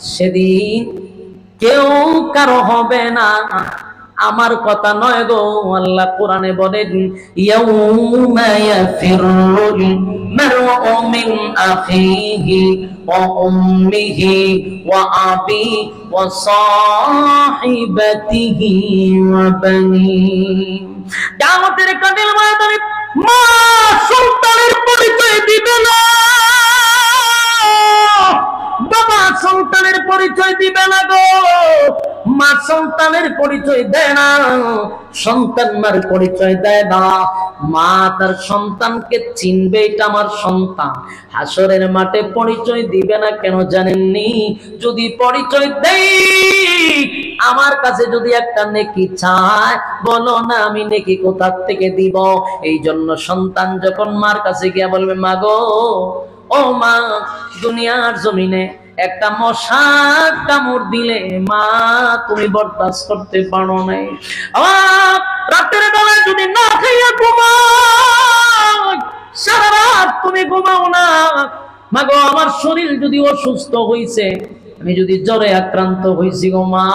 সেদিন কেউ কারো হবে না। আমার কথা নয় গো, আল্লাহ কোরআনে বলেন ইয়াউমা ইয়াফিরুল মারউ মিন আখিহি ওয়া উম্মিহি ওয়া আবি ওয়া সাহিবাতিহি ওয়া বানি। কিয়ামতের কাঠিল ময়দানে মা সন্তানের পরিচয় দিবে না, বাবা সন্তানের পরিচয় দিবে না গো। মা সন্তানের পরিচয় দেয় না, সন্তান মার পরিচয় দেয় না। মা তার সন্তানকে চিনবে, এটা আমার সন্তান। হাসরের মাঠে পরিচয় দিবে না, কেন জানেননি? যদি পরিচয় দেই, আমার কাছে যদি একটা নেকি চায়, বলো না আমি নেকি কোথা থেকে দিব? এই জন্য সন্তান যখন মার কাছে গিয়ে বলবে মা গো, ও মা, দুনিয়ার জমিনে একটা মশা কামড় দিলে মা তুমি বরদাস্ত করতে পারো নাই। রাতের বেলায় যদি না খাইয়া ঘুমাও, সারা রাত তুমি ঘুমাও না, মা গো আমার শরীর যদি অসুস্থ হইছে, আমি যদি জ্বরে আক্রান্ত হইছি গো মা,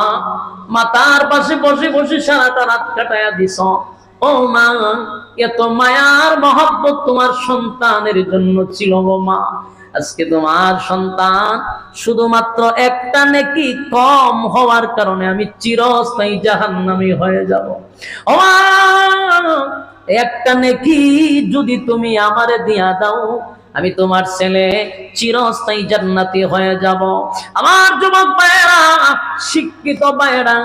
মাতার পাশে বসে বসে সারাটা রাত কাটাইয়া দিছ। ও মা, এত মায়ার মহব্বত তোমার সন্তানের জন্য ছিল গো মা। আজকে তোমার সন্তান শুধুমাত্র একটা নেকি কম হওয়ার কারণে আমি চিরস্থায়ী জাহান্নামী হয়ে যাব। ও মা, একটা নেকি যদি তুমি আমারে দিয়া দাও, আমি তোমার ছেলে চিরস্থায়ী জান্নাতি হয়ে যাব। আমার যুবক ভাইয়েরা, শিক্ষিত ভাইয়েরা,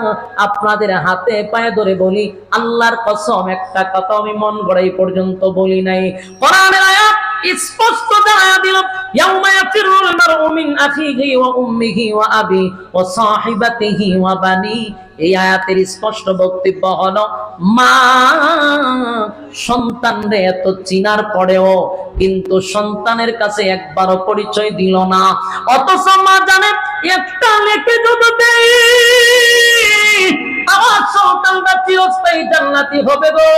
আপনাদের হাতে পায়ে ধরে বলি, আল্লাহর কসম একটা কথা আমি মন গড়াই পর্যন্ত বলি নাই। কোরআনের আয়াত স্পষ্ট জানায়া দিল, ইয়াউমা ইয়াফিরুল মারউ মিন আখিহি ওয়া উম্মিহি ওয়া আবি ওয়া সাহিবাতিহি ওয়া বানি। এই আয়াতের স্পষ্ট বক্তব্য হলো, মা সন্তানরে এত চিনার পরেও কিন্তু সন্তানের কাছে একবারও পরিচয় দিল না। অথচ মা জানে একটা লেখে যদি দেই, আমার সন্তানটা চিরস্থায়ী জান্নাতি হবে গো।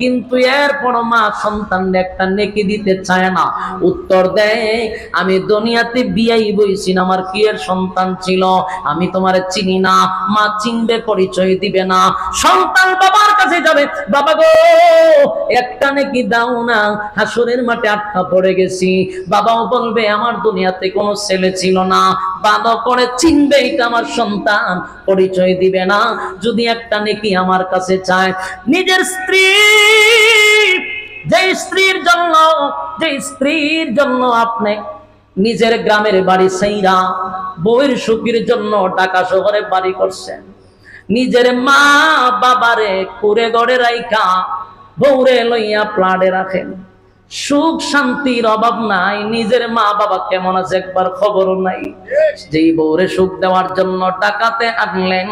কিন্তু এরপর মা সন্তানকে একটা নেকি দিতে চায় না। উত্তর দেয়, আমি দুনিয়াতে বিয়াই বইছি না, আমার কি এর সন্তান ছিল, আমি তোমারে চিনি না। মা চিনবে, পরিচয় দিবে না। সন্তান বাবার কাছে যাবে, বাবা গো একটা নেকি দাও না, হাসরের মাঠে আটকা পড়ে গেছি। বাবাও বলবে আমার দুনিয়াতে কোনো ছেলে ছিল না। বাবা করে চিনবে এটা আমার সন্তান, পরিচয় দিবে না। যদি একটা নেকি আমার কাছে চায়, নিজের স্ত্রী, যে স্ত্রীর জন্য আপনি নিজের গ্রামের বাড়ি ছাইরা বউয়ের সুখের জন্য ঢাকা শহরে বাড়ি করছেন, নিজের মা বাবারে কুড়ে গড়ে রাইখা বউরে লইয়া প্লাডে রাখেন, সুখ শান্তির অভাব নাই। নিজের মা বাবা কেমন আছে একবার খবরও নাই। যেই বউরে সুখ দেওয়ার জন্য ঢাকাতে আনলেন,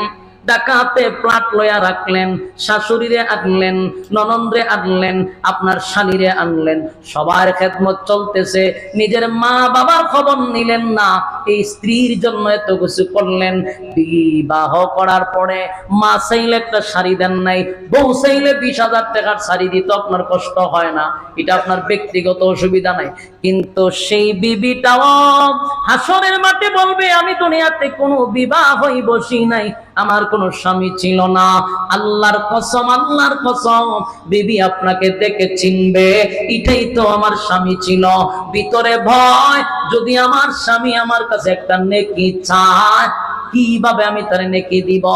ঢাকাতে প্লাট লইয়া রাখলেন, শাশুড়িরে আনলেন, ননদরে আনলেন, আপনার শালীরে আনলেন, সবার খেদমত চলতেছে, নিজের মা বাবার খবর নিলেন না। এই স্ত্রীর জন্য এত কিছু করলেন। বিবাহ করার পরে মা চাইলে একটা শাড়ি দেন নাই, বউ চাইলে 20,000 টাকার শাড়ি দিত, আপনার কষ্ট হয় না, এটা আপনার ব্যক্তিগত অসুবিধা নাই। কিন্তু সেই বিবিটাও হাসরের মাঠে বলবে, আমি দুনিয়াতে কোনো বিবাহ হই বসি নাই, আমার কোনো স্বামী ছিল না। আল্লাহর কসম, আল্লাহর কসম, বিবি আপনাকে দেখে চিনবে, এটাই তো আমার স্বামী ছিল। ভিতরে ভয়, যদি আমার স্বামী আমার কাছে একটা নেকি চায়, কিভাবে আমি তার নেকি দিব?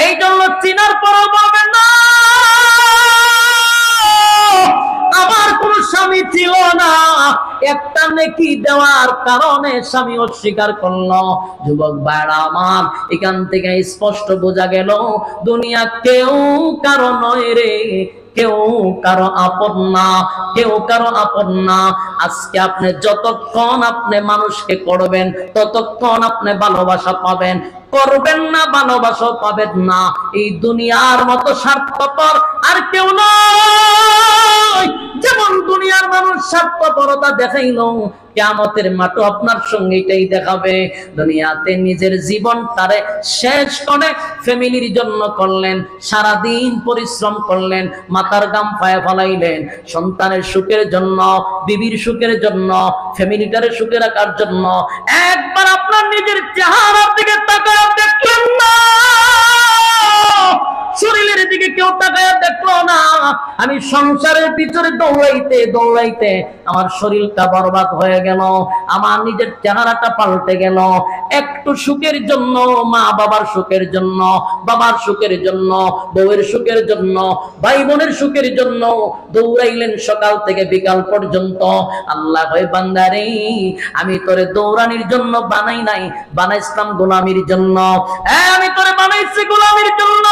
এই জন্য চিনার পরও বলবেন না আমার কোন স্বামী ছিল না, একটা নেকি দেওয়ার কারণে স্বামী অস্বীকার করলো। যুবক ভাইরা আমার, এখান থেকে স্পষ্ট বোঝা গেল দুনিয়া কেউ কারো নয় রে, কেউ কারো আপন না, কেউ কারো আপন না। আজকে আপনি যতক্ষণ আপনি মানুষকে করবেন, ততক্ষণ আপনি ভালোবাসা পাবেন, করবেন না ভালোবাসা পাবেন না। এই দুনিয়ার মতো স্বার্থপর আর কেউ নয়। যেমন দুনিয়ার মানুষ স্বার্থপরতা দেখাইলো, কিয়ামতের মাঠে আপনার সঙ্গে এটাই দেখাবে। দুনিয়াতে নিজের জীবনটারে শেষ করে ফ্যামিলির জন্য করলেন, সারাদিন পরিশ্রম করলেন, মাথার গাম পায়ে ফলাইলেন, সন্তানের সুখের জন্য, বিবির সুখের জন্য, ফ্যামিলিটারে সুখে রাখার জন্য। একবার আপনার নিজের আমি সংসারের পিছনে দৌড়াইতে দৌড়াইতে আমার শরীরটা বরবাদ হয়ে গেল, আমার নিজের চেহারাটা পাল্টে গেল। একটু সুখের জন্য, মা বাবার সুখের জন্য, বাবার সুখের জন্য, বউয়ের সুখের জন্য, ভাই বোনের সুখের জন্য দৌড়াইলেন সকাল থেকে বিকাল পর্যন্ত। আল্লাহ কয় বান্দারে, আমি তোরে দৌড়ানির জন্য বানাই নাই, বানাইছিলাম গোলামির জন্য। আমি তোরে বানাইছি গোলামির জন্য।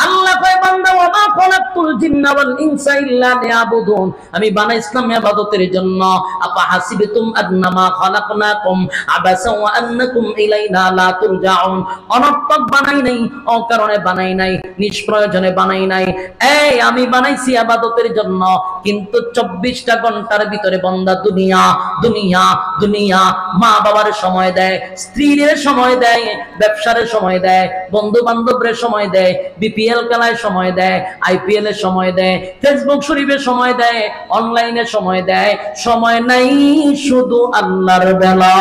আল্লাহ কয় বান্দা, ওয়া মা খালাকতুল জিন্না ওয়াল ইনসা ইল্লা লিয়াবুদুন, আমি বানাইছিলাম ইবাদতের জন্য। আফা হাসিবতুম আন্নামা খালাকনাকুম আবাসা ওয়া আন্নাকুম ইলাইনা লা তুরজাউন, অনর্থক বানাই নাই, অকারণে বানাই নাই, নিষ্প্রয়োজনে বানাই নাই। এই আমি বানাইছি ইবাদতের জন্য, কিন্তু 24টা ঘন্টার ভিতরে বান্দা দুনিয়া দুনিয়া দুনিয়া, মা বাবার সময় দেয়, স্ত্রীর সময় দেয়, ব্যবসার সময় দেয়, বন্ধু বান্ধবের সময় দেয়, বিপিএল খেলায় সময় দেয়, আইপিএল এর সময় দেয়, ফেসবুক শরীফের সময় দেয়, অনলাইনে সময় দেয়, সময় নাই শুধু আল্লাহর বেলা।